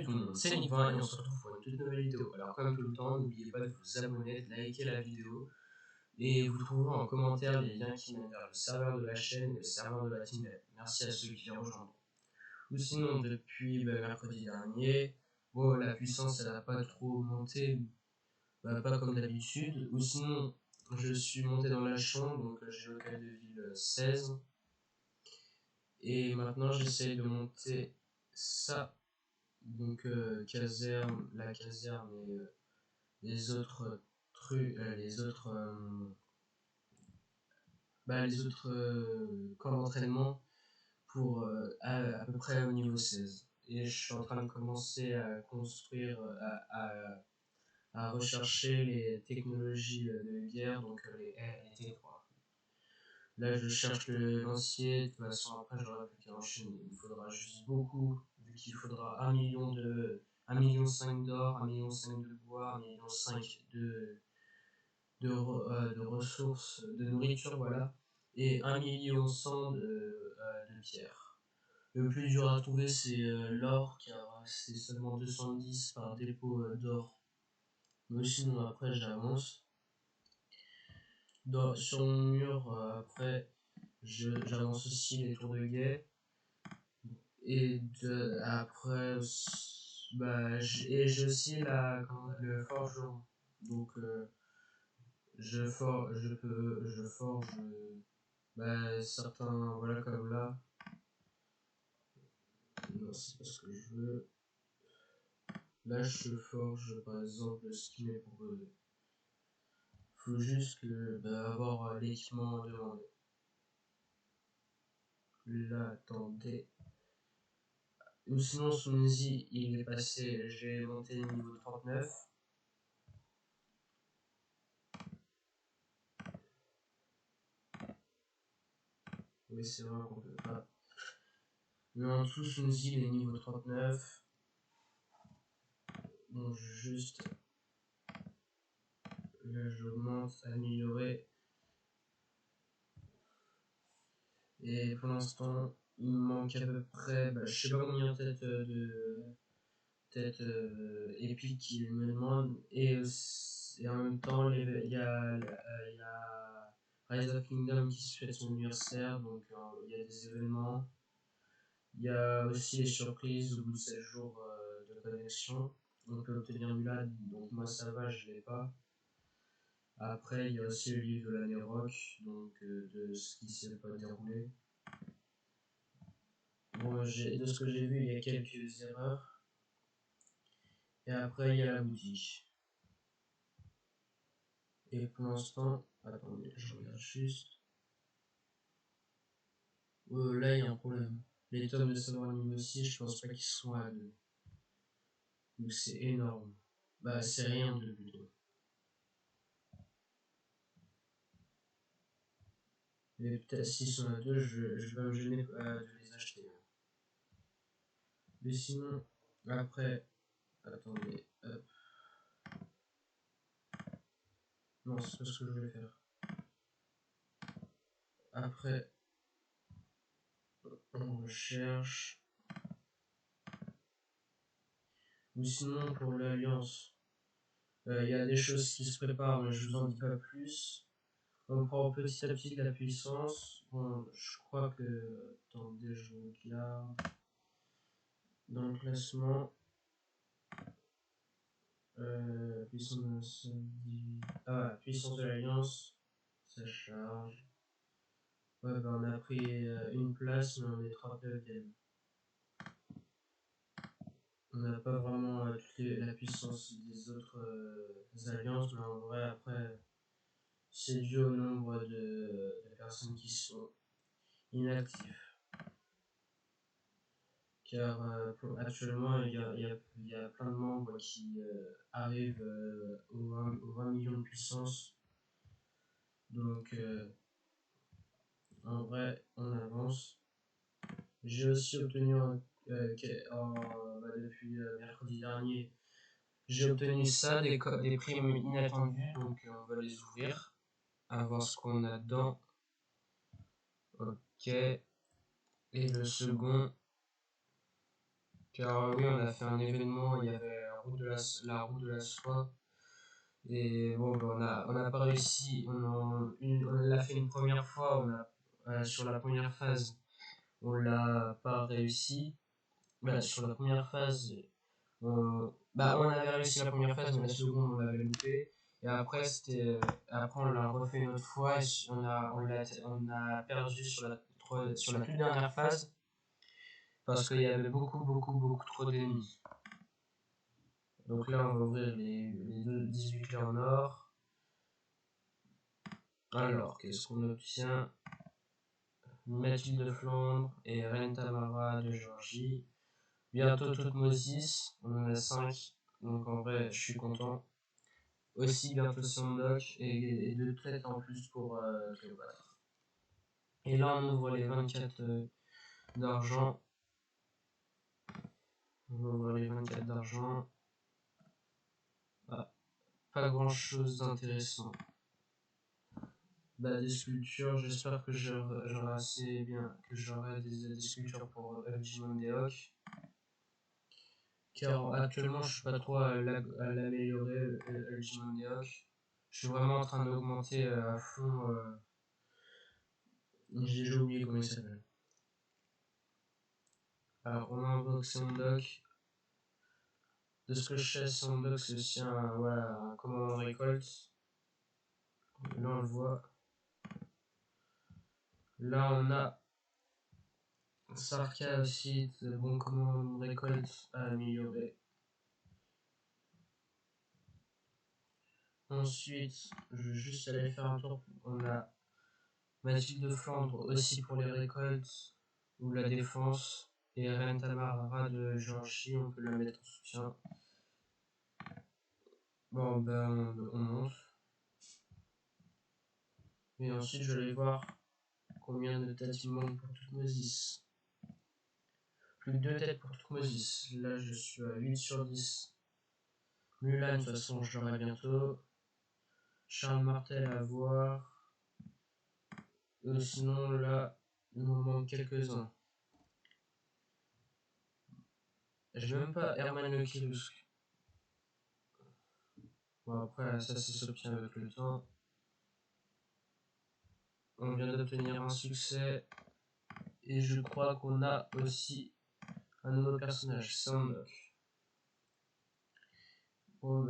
Salut tout le monde, c'est Nick20 et on se retrouve pour une toute nouvelle vidéo. Alors comme tout le temps, n'oubliez pas de vous abonner, de liker la vidéo et vous trouverez en commentaire les liens qui mènent vers le serveur de la chaîne et le serveur de la TeamLab. Merci à ceux qui les rejoindront. Ou sinon, depuis mercredi dernier, bon, la puissance elle n'a pas trop monté, pas comme d'habitude. Ou sinon, je suis monté dans la chambre, donc j'ai local de ville 16. Et maintenant j'essaye de monter ça. Donc la caserne et les autres trucs, les autres camps d'entraînement pour à peu près au niveau 16. Et je suis en train de commencer à construire, à rechercher les technologies de guerre, donc les R et T3. Là, je cherche le lancier, de toute façon, après, j'aurai plus qu'à enchaîner. Il faudra juste beaucoup, vu qu'il faudra 1,5 million d'or, 1,5 million de bois, 1,5 million de ressources, de nourriture, voilà, et 1,1 million de pierre. Le plus dur à trouver, c'est l'or, car c'est seulement 210 par dépôt d'or. Mais sinon, après, j'avance. Sur mon mur, après, j'avance aussi les tours de guet. Et après, j'ai aussi le forgeron. Donc, je forge certains, voilà, comme là. Non, c'est pas ce que je veux. Là, je forge par exemple ce qui m'est proposé. Faut juste avoir l'équipement demandé. Là, attendez. Ou sinon, son easy, il est passé, j'ai monté le niveau 39. Oui, c'est vrai qu'on peut pas. Mais en dessous, son easy, il est niveau 39. Bon, juste. Là, j'augmente, améliorer. Et pour l'instant, il me manque à peu près, je sais pas combien têtes épiques qu'il me demande. Et en même temps, il y a Rise of Kingdom qui se fait son anniversaire, donc il y a des événements. Il y a aussi les surprises au bout de 7 jours de connexion. On peut obtenir du LAD, donc moi ça va, je l'ai pas. Après, il y a aussi le livre de l'année rock, donc de ce qui s'est pas déroulé. Bon, de ce que j'ai vu, il y a quelques erreurs. Et après, il y a la boutique. Et pour l'instant, attendez, je regarde juste. Là, il y a un problème. Les tomes de savoir niveau 6, je pense pas qu'ils sont à 2. Donc c'est énorme. C'est rien de plutôt. Mais peut-être s'ils sont à 2, je vais me gêner de les acheter. Mais sinon, après, attendez, hop. Non, c'est pas ce que je voulais faire. Après, on recherche. Ou sinon, pour l'Alliance, il y a des choses qui se préparent, mais je vous en dis pas plus. On prend petit à petit de la puissance. Bon, je crois que. Attendez, je regarde. Dans le classement. Puissance puissance de l'Alliance. Ça charge. Ouais, on a pris une place, mais on est 39e. On n'a pas vraiment la puissance des autres alliances, mais en vrai, après, c'est dû au nombre de personnes qui sont inactives. Car actuellement, il y a plein de membres qui arrivent aux 20 millions de puissance. Donc, en vrai, on avance. J'ai aussi obtenu depuis mercredi dernier, j'ai obtenu ça, des primes inattendues, donc on va les ouvrir, à voir ce qu'on a dedans. Ok, et le second, Car oui, on a fait un événement, il y avait la route de la soie. Et bon, bah, on a pas réussi. On l'a fait une première fois. Sur la première phase, on l'a pas réussi. Bah, sur la première phase, on avait réussi la première phase, mais la seconde, on l'avait loupé. Et après, après, on l'a refait une autre fois. Et on a perdu sur la toute dernière phase parce qu'il y avait beaucoup trop d'ennemis. Donc là, on va ouvrir les 18 clés en or. Alors, qu'est-ce qu'on obtient? Mathilde de Flandre et Reine Tamara de Géorgie. Bientôt Toutmosis, on en a 5, donc en vrai, je suis content. Aussi bientôt Sandok et 2 traites en plus pour Cléopâtre. Et là, on ouvre les 24 d'argent. On va ouvrir les 24 d'argent. Ah, pas grand chose d'intéressant. Bah, des sculptures, j'espère que j'aurai assez bien, que j'aurai des sculptures pour Digimon Deok. Car actuellement, je suis pas trop à l'améliorer, Digimon Deok. Je suis vraiment en train d'augmenter à fond. J'ai déjà oublié comment il s'appelle. Alors, on invoque Sandok. De ce que je sais, Sandok, c'est aussi un commandant de récolte. Là, on le voit. Là, on a Sarka aussi, de bon commandant de récolte à améliorer. Ensuite, je vais juste aller faire un tour. On a Mathilde de Flandre aussi pour les récoltes ou la défense. Et Reine Tamara de Géorgie, on peut la mettre en soutien. Bon, ben, on monte. Et ensuite, je vais voir combien de têtes il manque pour Toutmosis. Plus que 2 têtes pour Toutmosis. Là, je suis à 8 sur 10. Mulan, de toute façon, je l'aurai bientôt. Charles Martel à voir. Sinon, là, il m'en manque quelques-uns. J'ai même pas Herman Le Kirusk. Bon, après, ça s'obtient avec le temps. On vient d'obtenir un succès. Et je crois qu'on a aussi un nouveau personnage, Sandok. Bon,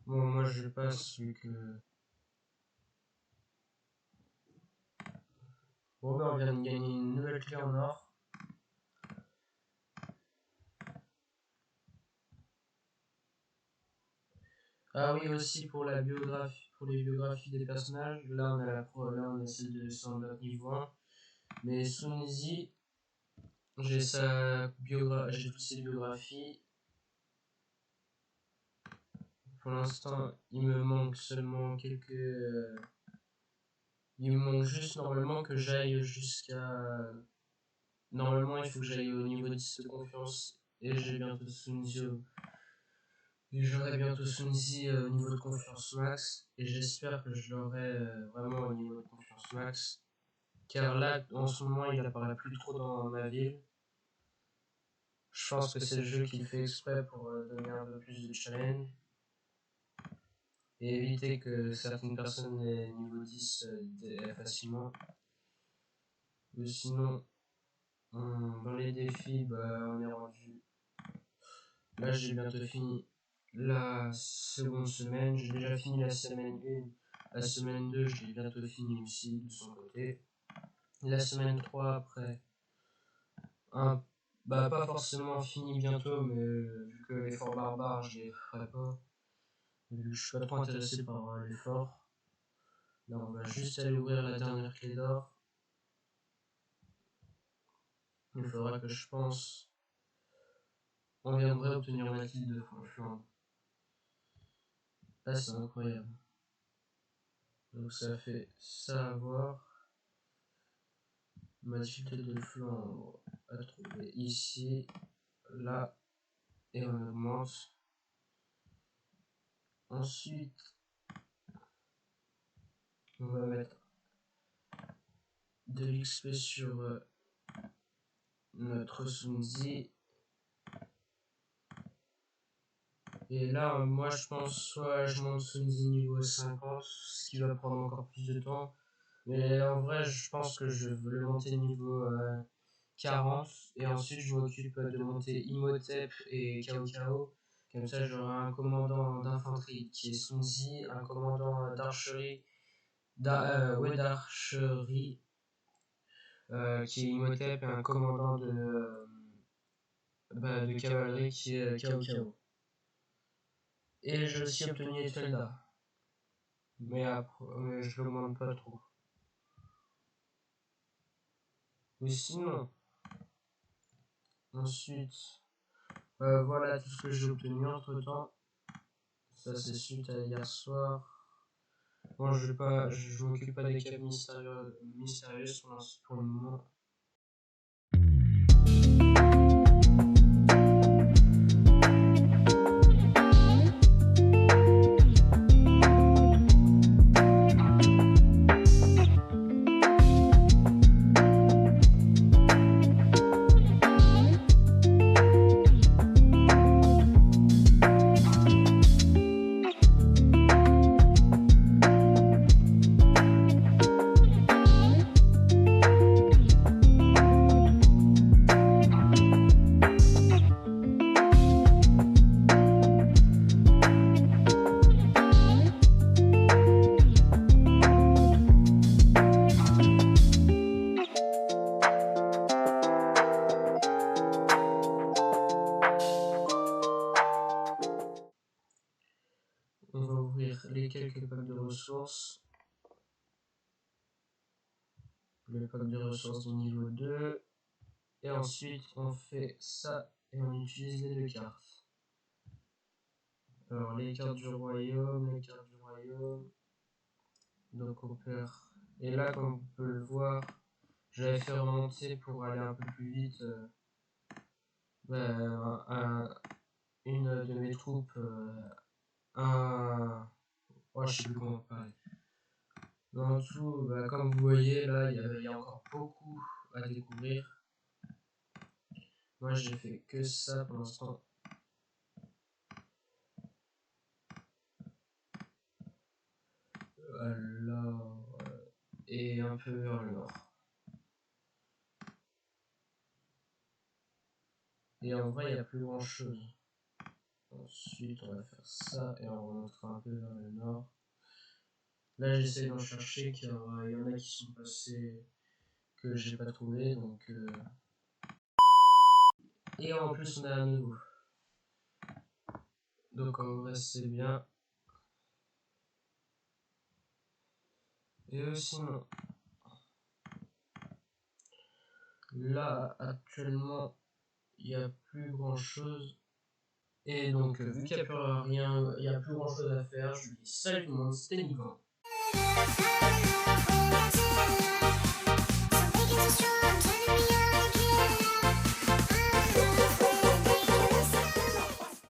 moi je passe vu que. Bon, on vient de gagner une nouvelle clé en or. Ah oui, aussi pour la biographie, pour les biographies des personnages. Là, on a celle de Sandok niveau 1. Mais Sunzi, j'ai toutes ses biographies. Pour l'instant, il me manque seulement il me manque juste normalement que j'aille jusqu'à. Normalement, il faut que j'aille au niveau 10 de confiance. Et j'ai bientôt Sunzi. Et j'aurai bientôt Sunzi au niveau de confiance max. Et j'espère que je l'aurai vraiment au niveau de confiance max. Car là, en ce moment, il apparaît plus trop dans ma ville. Je pense que c'est le jeu qui fait exprès pour donner un peu plus de challenge et éviter que certaines personnes aient niveau 10 facilement. Mais sinon, dans les défis, on est rendu. Là, j'ai bientôt fini la seconde semaine. J'ai déjà fini la semaine 1. La semaine 2, je l'ai bientôt fini aussi de son côté. La semaine 3, après, pas forcément fini bientôt, mais vu que l'effort barbare, je les ferai pas. Vu que je suis pas trop intéressé par l'effort. Là, on va juste aller ouvrir la dernière clé d'or. Il faudra que je pense. On viendrait obtenir Mathilde de Flandre. Là, c'est incroyable. Donc, ça fait ça à voir. Mathilde de Flandre à trouver ici, là, et on augmente. Ensuite, on va mettre de l'XP sur notre Sunzi. Et là, moi je pense soit je monte Sunzi niveau 50, ce qui va prendre encore plus de temps. Mais en vrai, je pense que je veux le monter niveau 40. Et ensuite, je m'occupe de monter Imhotep et Cao Cao. Comme ça, j'aurai un commandant d'infanterie qui est Sunzi, un commandant d'archerie, d'archerie qui est Imhotep, et un commandant de cavalerie qui est Cao Cao. Et j'ai aussi obtenu Etelda. Mais je l'augmente pas trop. Mais sinon, ensuite, voilà tout ce que j'ai obtenu entre temps. Ça, c'est suite à hier soir. Bon, je m'occupe pas des quêtes mystérieuses pour le moment. On va ouvrir les quelques packs de ressources. Le pack de ressources du niveau 2. Et ensuite, on fait ça et on utilise les 2 cartes. Alors, les cartes du royaume, Donc, on perd. Et là, comme on peut le voir, j'avais fait remonter pour aller un peu plus vite une de mes troupes. Je sais plus comment parler. Mais en tout, comme vous voyez, là, il y a encore beaucoup à découvrir. Moi, j'ai fait que ça pour l'instant. Alors, et un peu vers le nord. Et en vrai, il n'y a plus grand chose. Ensuite, on va faire ça et on remontera un peu vers le nord. Là, j'essaie d'en chercher car il y en a qui sont passés que j'ai pas trouvé. Et en plus, on a un nouveau. Donc en vrai, c'est bien. Et sinon, là, actuellement, il n'y a plus grand chose. Et donc, vu qu'il n'y a plus rien, il n'y a plus grand chose à faire, je vous dis salut tout le monde, c'était Nico.